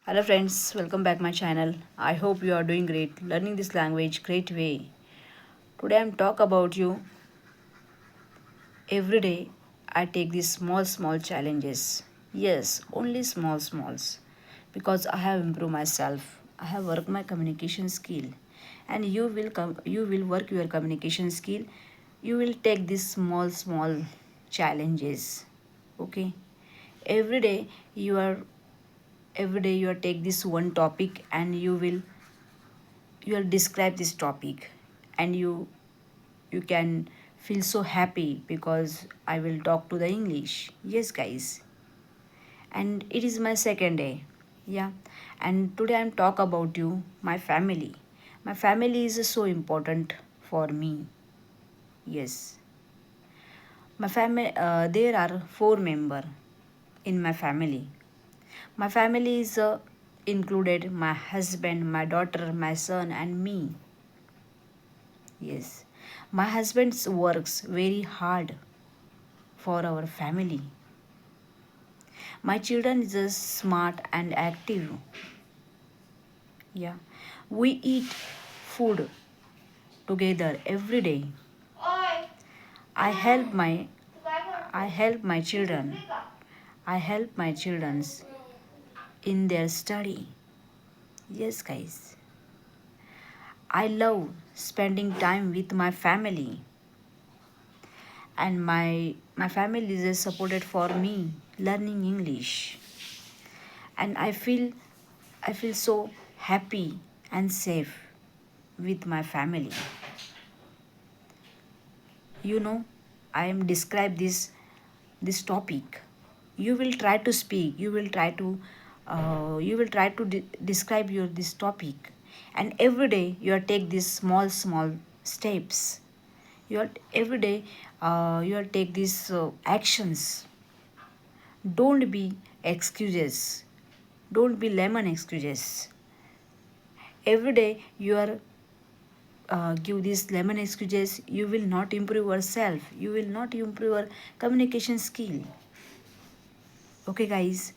Hello friends, welcome back my channel. I hope you are doing great, learning this language great way. Today I'm talk about you. Every day I take these small challenges. Yes, only smalls. Because I have improved myself. I have worked my communication skill. And you will work your communication skill. You will take these small challenges. Okay? Every day you are every day you are take this one topic and you will describe this topic and you can feel so happy because I will talk to the English. Yes guys, and it is my second day. Yeah, and today I'm talk about you my family. My family is so important for me. Yes, my family, there are four member in my family. My family is included my husband, my daughter, my son, and me. Yes, my husband works very hard for our family. My children is smart and active. Yeah, we eat food together every day. I help my I help my children. I help my childrens in their study. Yes, guys. I love spending time with my family, and my family is supported for me learning English, and I feel so happy and safe with my family. You know, I am describe this topic. You will try to speak, you will try to describe your this topic, and every day you are take these small steps. You are every day you are take these actions. Don't be excuses, don't be lemon excuses. Every day you are give these lemon excuses, you will not improve yourself, you will not improve your communication skill. Okay guys,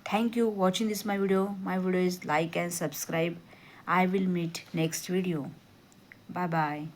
thank you watching this my video is like and subscribe. I will meet next video. Bye bye.